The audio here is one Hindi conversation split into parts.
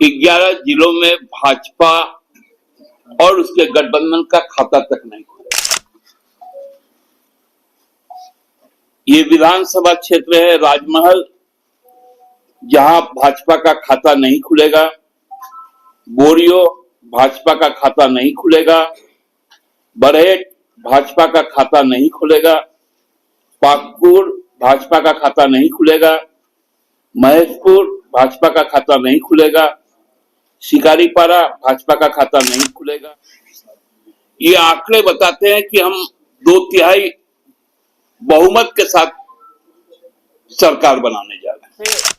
11 जिलों में भाजपा और उसके गठबंधन का खाता तक नहीं खुला। ये विधानसभा क्षेत्र है राजमहल, जहां भाजपा का खाता नहीं खुलेगा। बोरियो भाजपा का खाता नहीं खुलेगा। बरहेट भाजपा का खाता नहीं खुलेगा। पाकुड़ भाजपा का खाता नहीं खुलेगा। महेशपुर भाजपा का खाता नहीं खुलेगा। शिकारीपाड़ा भाजपा का खाता नहीं खुलेगा। ये आंकड़े बताते हैं कि हम 2/3 बहुमत के साथ सरकार बनाने जा रहे हैं।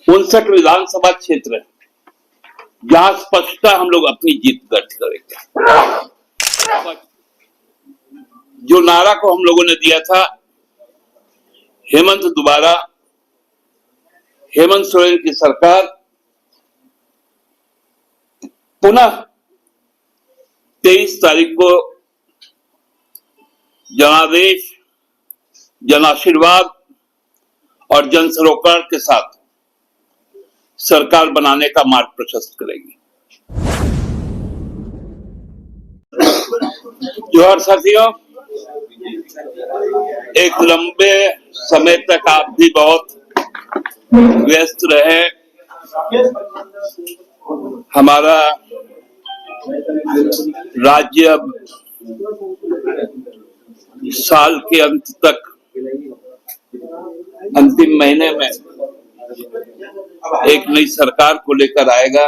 59 विधानसभा क्षेत्र है जहां स्पष्टता हम लोग अपनी जीत दर्ज करेंगे। जो नारा को हम लोगों ने दिया था, हेमंत दोबारा, हेमंत सोरेन की सरकार, पुनः 23 तारीख को जनादेश, जन आशीर्वाद और जन सरोकार के साथ सरकार बनाने का मार्ग प्रशस्त करेगी। जोहार साथियों, एक लंबे समय तक आप भी बहुत व्यस्त रहे। हमारा राज्य अब साल के अंत तक, अंतिम महीने में एक नई सरकार को लेकर आएगा।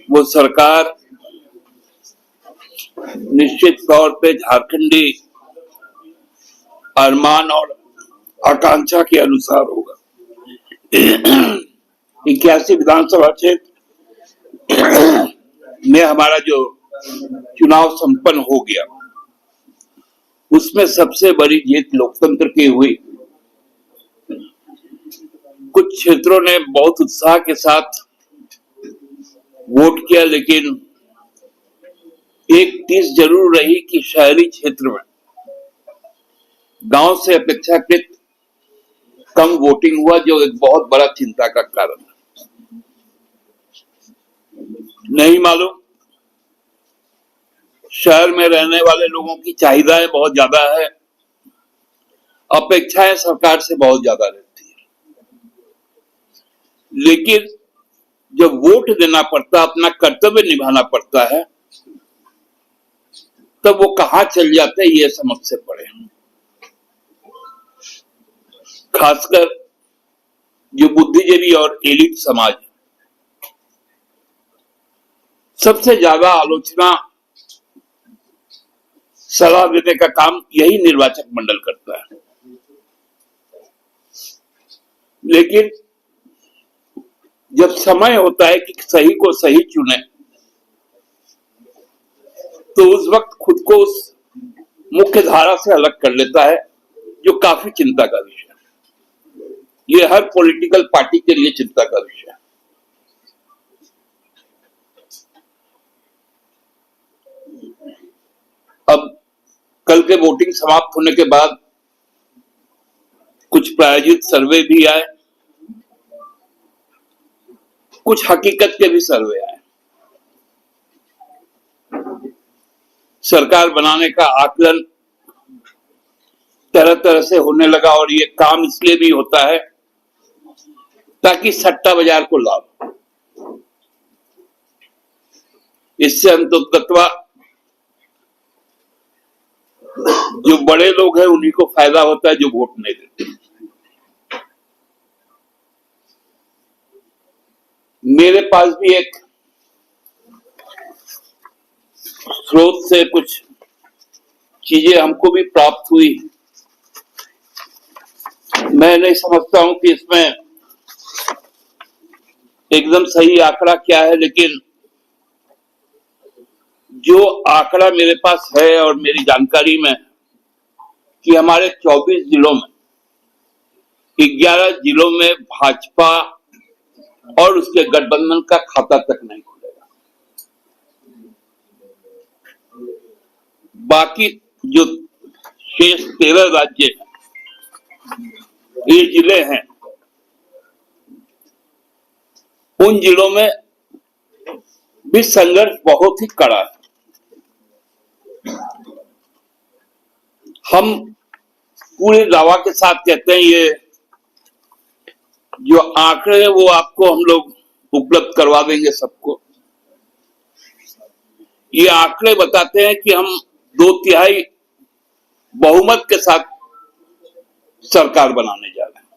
वो सरकार निश्चित तौर पे झारखंडी अरमान और आकांक्षा के अनुसार होगा। 81 विधानसभा क्षेत्र में हमारा जो चुनाव संपन्न हो गया, उसमें सबसे बड़ी जीत लोकतंत्र की हुई। कुछ क्षेत्रों ने बहुत उत्साह के साथ वोट किया, लेकिन एक चीज जरूर रही कि शहरी क्षेत्र में गांव से अपेक्षाकृत कम वोटिंग हुआ, जो एक बहुत बड़ा चिंता का कारण है। नहीं मालूम, शहर में रहने वाले लोगों की चाहिदाएं बहुत ज्यादा है, अपेक्षाएं सरकार से बहुत ज्यादा रहती है, लेकिन जब वोट देना पड़ता, अपना कर्तव्य निभाना पड़ता है, तब वो कहां चल जाते हैं ये समझ से पड़े। खासकर जो बुद्धिजीवी और एलिट समाज, सबसे ज्यादा आलोचना, सलाह देने का काम यही निर्वाचक मंडल करता है। लेकिन जब समय होता है कि सही को सही चुने, तो उस वक्त खुद को उस मुख्य धारा से अलग कर लेता है, जो काफी चिंता का विषय है। ये हर पॉलिटिकल पार्टी के लिए चिंता का विषय है। अब कल के वोटिंग समाप्त होने के बाद कुछ प्रायोजित सर्वे भी आए, कुछ हकीकत के भी सर्वे आए। सरकार बनाने का आकलन तरह तरह से होने लगा, और ये काम इसलिए भी होता है ताकि सट्टा बाजार को लाभ हो। इससे अंततः जो बड़े लोग हैं उन्हीं को फायदा होता है, जो वोट नहीं देते। मेरे पास भी एक स्रोत से कुछ चीजें हमको भी प्राप्त हुई। मैं नहीं समझता हूं कि इसमें एकदम सही आंकड़ा क्या है, लेकिन जो आंकड़ा मेरे पास है और मेरी जानकारी में, कि हमारे 24 जिलों में 11 जिलों में भाजपा और उसके गठबंधन का खाता तक नहीं खुलेगा। बाकी जो शेष 13 राज्य हैं, ये जिले हैं, उन जिलों में भी संघर्ष बहुत ही कड़ा है। हम पूरे दावा के साथ कहते हैं, ये जो आंकड़े हैं वो आपको हम लोग उपलब्ध करवा देंगे सबको। ये आंकड़े बताते हैं कि हम 2/3 बहुमत के साथ सरकार बनाने जा रहे हैं।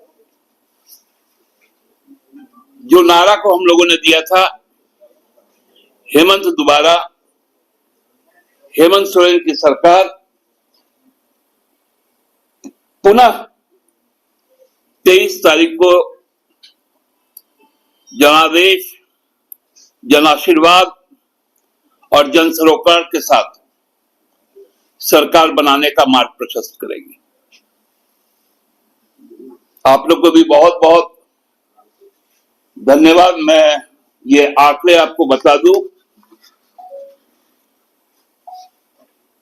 जो नारा को हम लोगों ने दिया था, हेमंत दोबारा, हेमंत सोरेन की सरकार, पुनः 23 तारीख को जनादेश, जन आशीर्वाद और जन सरोकार के साथ सरकार बनाने का मार्ग प्रशस्त करेगी। आप लोग को भी बहुत बहुत धन्यवाद। मैं ये आंकड़े आपको बता दूं,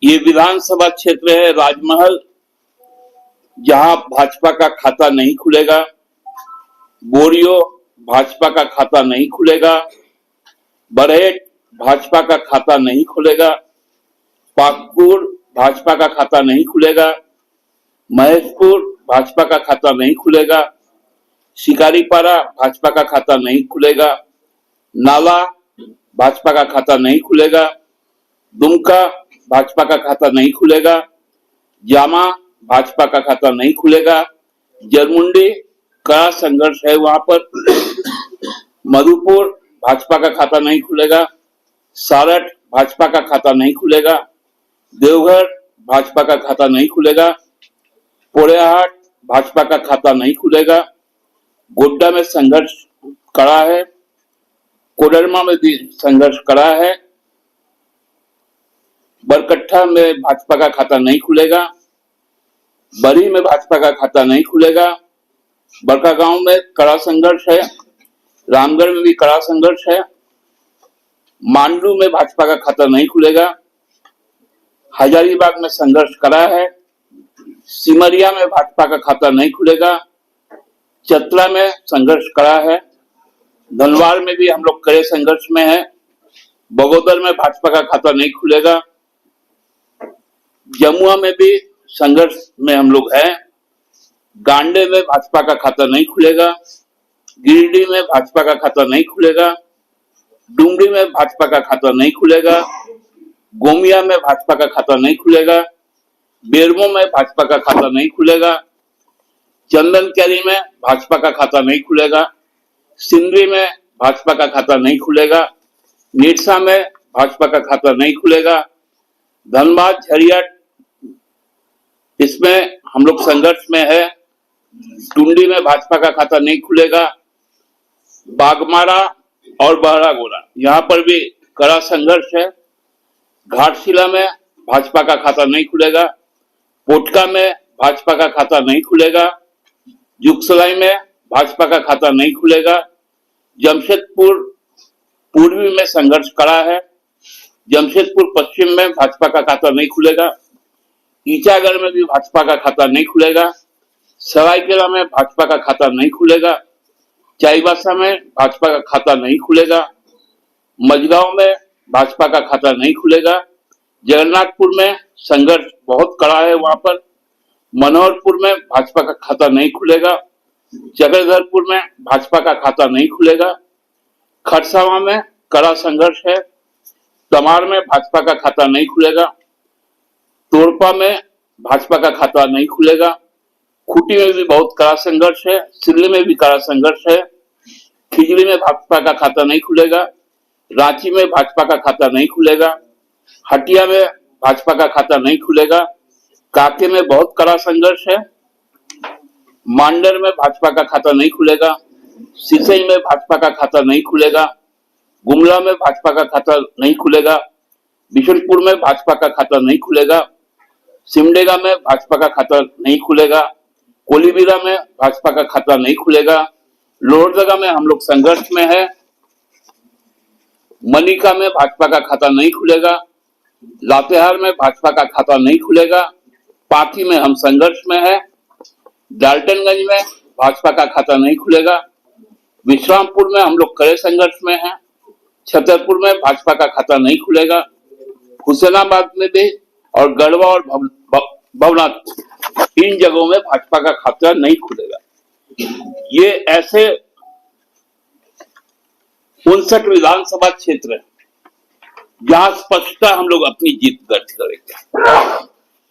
ये विधानसभा क्षेत्र है राजमहल, जहां भाजपा का खाता नहीं खुलेगा। बोरियो भाजपा का खाता नहीं खुलेगा। बरहेट भाजपा का खाता नहीं खुलेगा। पाकुड़ भाजपा का खाता नहीं खुलेगा। महेशपुर भाजपा का खाता नहीं खुलेगा। शिकारीपाड़ा भाजपा का खाता नहीं खुलेगा। नाला भाजपा का खाता नहीं खुलेगा। दुमका भाजपा का खाता नहीं खुलेगा। जामा भाजपा का खाता नहीं खुलेगा। जरमुंडी कड़ा संघर्ष है वहां पर। मधुपुर भाजपा का खाता नहीं खुलेगा। सारठ भाजपा का खाता नहीं खुलेगा। देवघर भाजपा का खाता नहीं खुलेगा। पोड़ैयाहाट भाजपा का खाता नहीं खुलेगा। गोड्डा में संघर्ष कड़ा है। कोडरमा में भी संघर्ष कड़ा है। बरकट्ठा में भाजपा का खाता नहीं खुलेगा। बरी में भाजपा का खाता नहीं खुलेगा। बड़कागांव में कड़ा संघर्ष है। रामगढ़ में भी कड़ा संघर्ष है। मांडू में भाजपा का खाता नहीं खुलेगा। हजारीबाग में संघर्ष कड़ा है। सिमरिया में भाजपा का खाता नहीं खुलेगा। चतरा में संघर्ष कड़ा है। धनवार में भी हम लोग कड़े संघर्ष में हैं। बगोदर में भाजपा का खाता नहीं खुलेगा। जमुआ में भी संघर्ष में हम लोग हैं। गांडे में भाजपा का खाता नहीं खुलेगा। गिरिडीह में भाजपा का खाता नहीं खुलेगा। डुमरी में भाजपा का खाता नहीं खुलेगा। गोमिया में भाजपा का खाता नहीं खुलेगा। बेरमो में भाजपा का खाता नहीं खुलेगा। चंदनकैरी में भाजपा का खाता नहीं खुलेगा। सिंदरी में भाजपा का खाता नहीं खुलेगा। निरसा में भाजपा का खाता नहीं खुलेगा। धनबाद झरिया इसमें हम लोग संघर्ष में है। टुंडी में भाजपा का खाता नहीं खुलेगा। बागमारा और बहरागोला यहाँ पर भी कड़ा संघर्ष है। घाटशिला में भाजपा का खाता नहीं खुलेगा। पोटका में भाजपा का खाता नहीं खुलेगा। जुगसलाई में भाजपा का खाता नहीं खुलेगा। जमशेदपुर पूर्वी में संघर्ष कड़ा है। जमशेदपुर पश्चिम में भाजपा का खाता नहीं खुलेगा। ईचागढ़ में भी भाजपा का खाता नहीं खुलेगा। सरायकेला में भाजपा का खाता नहीं खुलेगा। चाईबासा में भाजपा का खाता नहीं खुलेगा। मझगांव में भाजपा का खाता नहीं खुलेगा। जगन्नाथपुर में संघर्ष बहुत कड़ा है वहां पर। मनोहरपुर में भाजपा का खाता नहीं खुलेगा। चक्रधरपुर में भाजपा का खाता नहीं खुलेगा। खरसावां में कड़ा संघर्ष है। तमाड़ में भाजपा का खाता नहीं खुलेगा। तोरपा में भाजपा का खाता नहीं खुलेगा। खूंटी में भी बहुत कड़ा संघर्ष है। सिल्ली में भी कड़ा संघर्ष है। खिजड़ी में भाजपा का खाता नहीं खुलेगा। रांची में भाजपा का खाता नहीं खुलेगा। हटिया में भाजपा का खाता नहीं खुलेगा। कांके में बहुत कड़ा संघर्ष है। मांडर में भाजपा का खाता नहीं खुलेगा। सिसई में भाजपा का खाता नहीं खुलेगा। गुमला में भाजपा का खाता नहीं खुलेगा। बिशनपुर में भाजपा का खाता नहीं खुलेगा। सिमडेगा में भाजपा का खाता नहीं खुलेगा। कोलीबिरा में भाजपा का खाता नहीं खुलेगा। लोहरदगा में हम लोग संघर्ष में है। मनिका में भाजपा का खाता नहीं खुलेगा। लातेहार में भाजपा का खाता नहीं खुलेगा। पाथी में हम संघर्ष में है। डाल्टनगंज में भाजपा का खाता नहीं खुलेगा। विश्रामपुर में हम लोग कड़े संघर्ष में हैं। छतरपुर में भाजपा का खाता नहीं खुलेगा। हुसैनाबाद में भी और गढ़वा और भवनाथ इन जगहों में भाजपा का खाता नहीं खुलेगा। ये ऐसे 59 विधानसभा क्षेत्र है जहां स्पष्टता हम लोग अपनी जीत दर्ज करेंगे।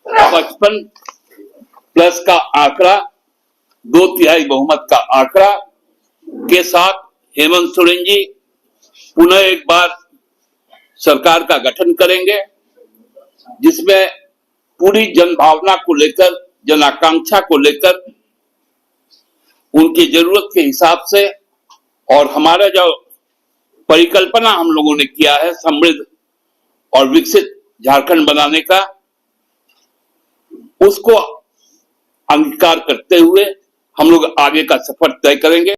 55 प्लस का आंकड़ा, 2/3 बहुमत का आंकड़ा के साथ हेमंत सोरेन जी पुनः एक बार सरकार का गठन करेंगे, जिसमें पूरी जनभावना को लेकर, जन आकांक्षा को लेकर, उनकी जरूरत के हिसाब से और हमारा जो परिकल्पना हम लोगों ने किया है समृद्ध और विकसित झारखंड बनाने का, उसको अंगीकार करते हुए हम लोग आगे का सफर तय करेंगे।